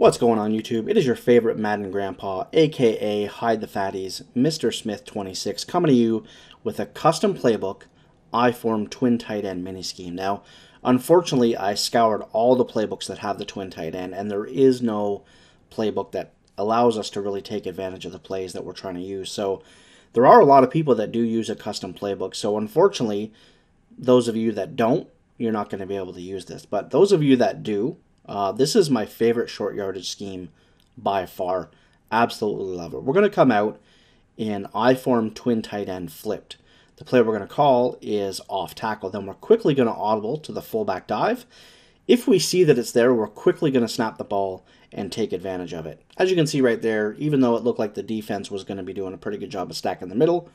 What's going on YouTube? It is your favorite Madden Grandpa, aka Hide the Fatties, Mr. Smith 26, coming to you with a custom playbook, I-form twin tight end mini scheme. Now, unfortunately, I scoured all the playbooks that have the twin tight end, and there is no playbook that allows us to really take advantage of the plays that we're trying to use. So there are a lot of people that do use a custom playbook. So unfortunately, those of you that don't, you're not going to be able to use this. But those of you that do, this is my favorite short yardage scheme by far. Absolutely love it. We're going to come out in I-form twin tight end flipped. The play we're going to call is off tackle. Then we're quickly going to audible to the fullback dive. If we see that it's there, we're quickly going to snap the ball and take advantage of it. As you can see right there, even though it looked like the defense was going to be doing a pretty good job of stacking the middle,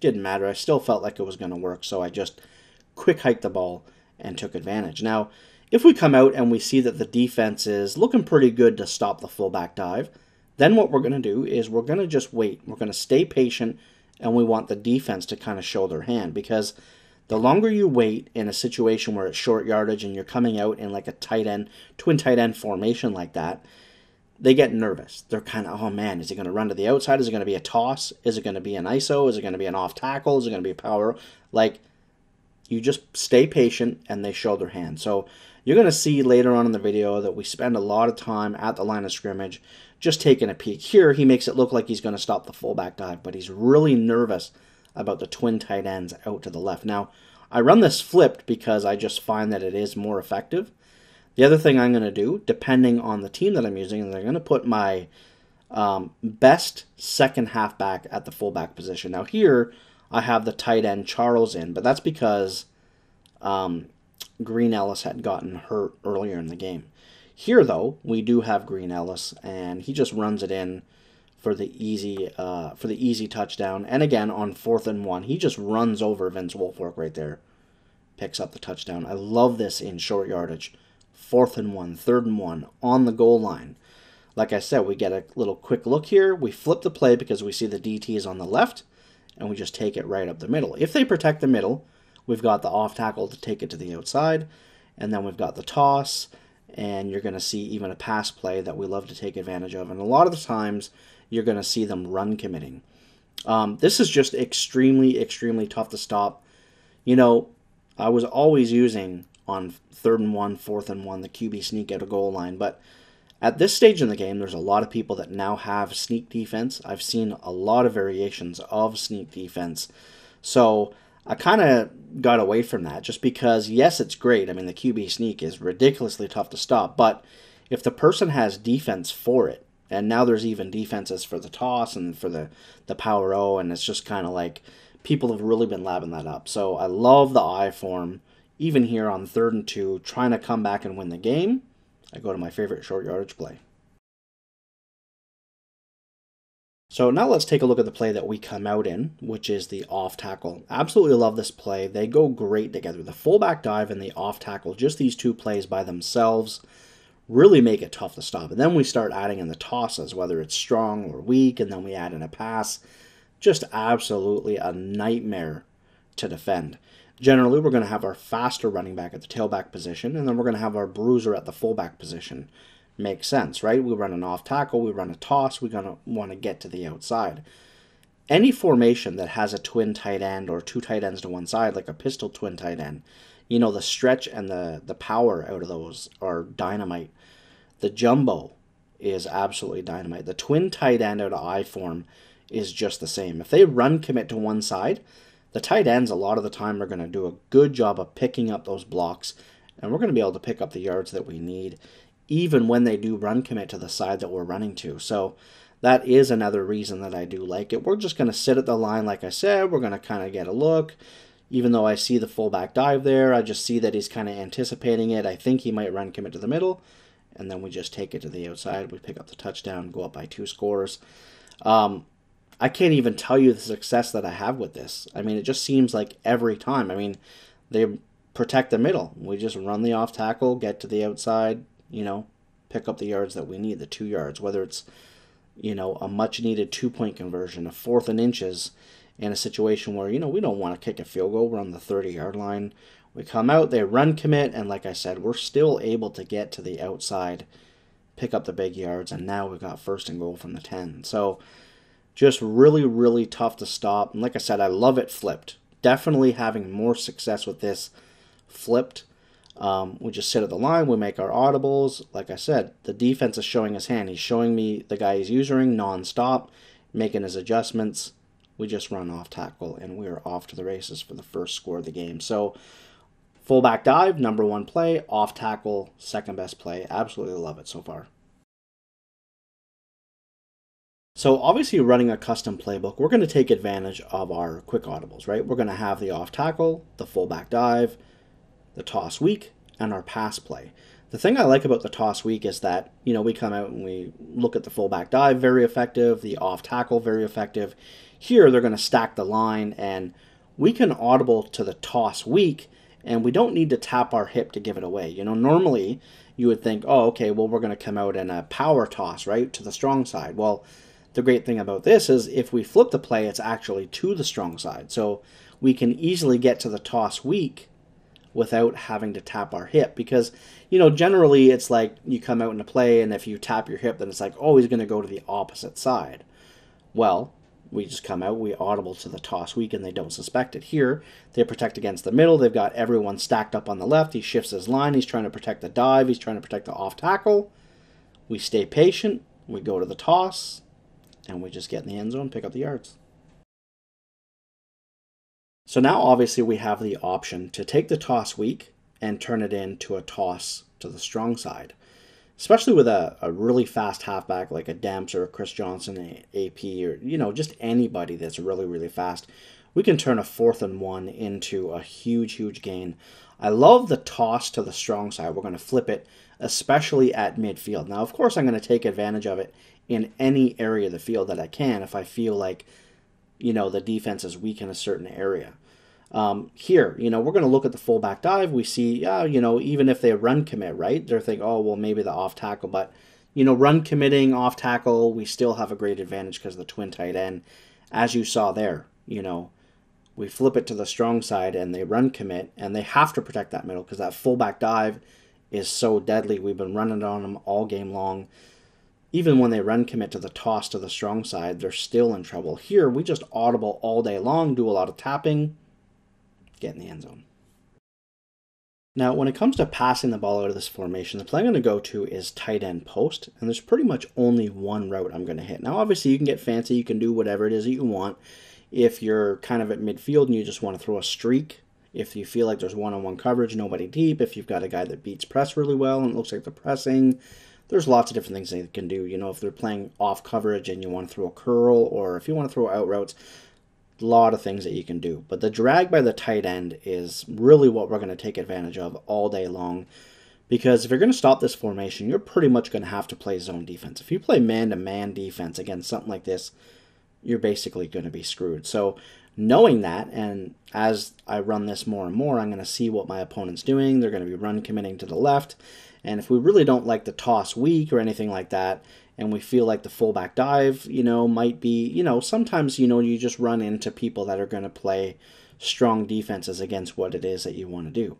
didn't matter. I still felt like it was going to work, so I just quick hiked the ball and took advantage. Now, if we come out and we see that the defense is looking pretty good to stop the fullback dive, then what we're going to do is we're going to just wait. We're going to stay patient, and we want the defense to kind of show their hand, because the longer you wait in a situation where it's short yardage and you're coming out in like a tight end, twin tight end formation like that, they get nervous. They're kind of, oh man, is he going to run to the outside? Is it going to be a toss? Is it going to be an ISO? Is it going to be an off tackle? Is it going to be a power? Like, you just stay patient and they show their hand. So you're going to see later on in the video that we spend a lot of time at the line of scrimmage just taking a peek. Here, he makes it look like he's going to stop the fullback dive, but he's really nervous about the twin tight ends out to the left. Now, I run this flipped because I just find that it is more effective. The other thing I'm going to do, depending on the team that I'm using, is I'm going to put my best second halfback at the fullback position. Now here, I have the tight end Charles in, but that's because Green Ellis had gotten hurt earlier in the game. Here, though, we do have Green Ellis, and he just runs it in for the easy touchdown. And again, on 4th and 1, he just runs over Vince Wilfork right there, picks up the touchdown. I love this in short yardage. 4th and 1, 3rd and 1, on the goal line. Like I said, we get a little quick look here. We flip the play because we see the DT is on the left, and we just take it right up the middle. If they protect the middle, we've got the off tackle to take it to the outside, and then we've got the toss, and you're going to see even a pass play that we love to take advantage of. And a lot of the times, you're going to see them run committing. This is just extremely, extremely tough to stop. You know, I was always using on 3rd and 1, 4th and 1, the QB sneak out of goal line, but at this stage in the game, there's a lot of people that now have sneak defense. I've seen a lot of variations of sneak defense. So I kind of got away from that just because, yes, it's great. I mean, the QB sneak is ridiculously tough to stop. But if the person has defense for it, and now there's even defenses for the toss and for the power O, and it's just kind of like people have really been labbing that up. So I love the I-form. Even here on 3rd and 2, trying to come back and win the game, I go to my favorite short yardage play. So now let's take a look at the play that we come out in, which is the off tackle. Absolutely love this play. They go great together. The fullback dive and the off tackle, just these two plays by themselves, really make it tough to stop. And then we start adding in the tosses, whether it's strong or weak, and then we add in a pass. Just absolutely a nightmare to defend. Generally, we're going to have our faster running back at the tailback position, and then we're going to have our bruiser at the fullback position. Makes sense, right? We run an off tackle, we run a toss, we're going to want to get to the outside. Any formation that has a twin tight end or two tight ends to one side, like a pistol twin tight end, you know, the stretch and the power out of those are dynamite. The jumbo is absolutely dynamite. The twin tight end out of I-form is just the same. If they run commit to one side, the tight ends a lot of the time are going to do a good job of picking up those blocks, and we're going to be able to pick up the yards that we need, even when they do run commit to the side that we're running to. So that is another reason that I do like it. We're just going to sit at the line, like I said. We're going to kind of get a look. Even though I see the fullback dive there, I just see that he's kind of anticipating it. I think he might run commit to the middle, and then we just take it to the outside. We pick up the touchdown, go up by 2 scores. I can't even tell you the success that I have with this. I mean, it just seems like every time. I mean, they protect the middle. We just run the off tackle, get to the outside, you know, pick up the yards that we need, the 2 yards, whether it's, you know, a much-needed 2-point conversion, a 4th and inches in a situation where, you know, we don't want to kick a field goal. We're on the 30-yard line. We come out, they run commit, and like I said, we're still able to get to the outside pick up the big yards, and now we've got 1st and goal from the 10. So just really, really tough to stop. And like I said, I love it flipped. Definitely having more success with this flipped. We just sit at the line, we make our audibles. Like I said, the defense is showing his hand. He's showing me the guy he's using non-stop, making his adjustments. We just run off tackle, and we are off to the races for the first score of the game. So fullback dive, number 1 play. Off tackle, second best play. Absolutely love it so far. So obviously running a custom playbook, we're going to take advantage of our quick audibles, right? We're going to have the off tackle, the fullback dive, the toss weak, and our pass play. The thing I like about the toss weak is that, we come out and we look at the fullback dive, very effective, the off tackle, very effective. Here, they're going to stack the line, and we can audible to the toss weak, and we don't need to tap our hip to give it away. Normally you would think, oh, okay, well, we're going to come out in a power toss, right, to the strong side. Well, the great thing about this is if we flip the play, it's actually to the strong side. So we can easily get to the toss weak without having to tap our hip, because generally it's like you come out in a play, and if you tap your hip, then it's like, oh, he's going to go to the opposite side. Well, we just come out, we audible to the toss weak, and they don't suspect it. Here they protect against the middle. They've got everyone stacked up on the left. He shifts his line. He's trying to protect the dive. He's trying to protect the off tackle. We stay patient. We go to the toss, and we just get in the end zone, pick up the yards. So now obviously we have the option to take the toss weak and turn it into a toss to the strong side. Especially with a really fast halfback like a Demps or a Chris Johnson, AP, or just anybody that's really, really fast. We can turn a 4th and 1 into a huge, huge gain. I love the toss to the strong side. We're going to flip it, especially at midfield. Now, of course, I'm going to take advantage of it in any area of the field that I can if I feel like the defense is weak in a certain area. Here, we're going to look at the fullback dive. We see, even if they run commit, right, they're thinking, oh, well, maybe the off tackle. But, run committing, off tackle, we still have a great advantage because of the twin tight end. As you saw there, we flip it to the strong side and they run commit, and they have to protect that middle because that fullback dive is so deadly. We've been running on them all game long. Even when they run commit to the toss to the strong side, they're still in trouble. Here, we just audible all day long, do a lot of tapping, get in the end zone. Now, when it comes to passing the ball out of this formation, the play I'm going to go to is tight end post, and there's pretty much only one route I'm going to hit. Now, obviously, you can get fancy. You can do whatever it is that you want. If you're kind of at midfield and you just want to throw a streak, if you feel like there's one-on-one coverage, nobody deep, if you've got a guy that beats press really well and it looks like they're pressing, there's lots of different things they can do. If they're playing off coverage and you want to throw a curl, or if you want to throw out routes, a lot of things that you can do. But the drag by the tight end is really what we're going to take advantage of all day long, because if you're going to stop this formation, you're pretty much going to have to play zone defense. If you play man-to-man defense against something like this, you're basically going to be screwed. So knowing that, and as I run this more and more, I'm going to see what my opponent's doing. They're going to be run committing to the left. And if we really don't like the toss weak or anything like that, and we feel like the fullback dive, might be, sometimes, you just run into people that are going to play strong defenses against what it is that you want to do.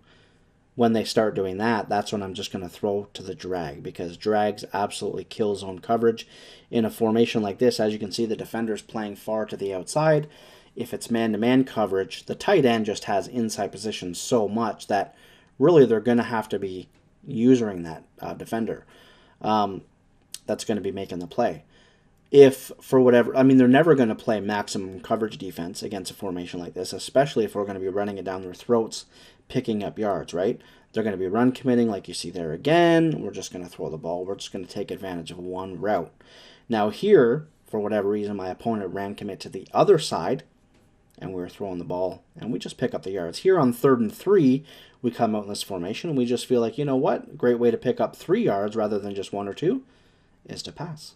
When they start doing that, that's when I'm just going to throw to the drag, because drags absolutely kill zone coverage. In a formation like this, as you can see, the defender's playing far to the outside. If it's man-to-man coverage, the tight end just has inside position so much that really they're going to have to be using that defender that's going to be making the play. If for whatever, they're never going to play maximum coverage defense against a formation like this, especially if we're going to be running it down their throats, picking up yards, right? They're going to be run committing like you see there again. We're just going to throw the ball. We're just going to take advantage of one route. Now here, for whatever reason, my opponent ran commit to the other side, and we were throwing the ball, and we just pick up the yards. Here on 3rd and 3, we come out in this formation, and we just feel like, great way to pick up 3 yards rather than just 1 or 2 is to pass.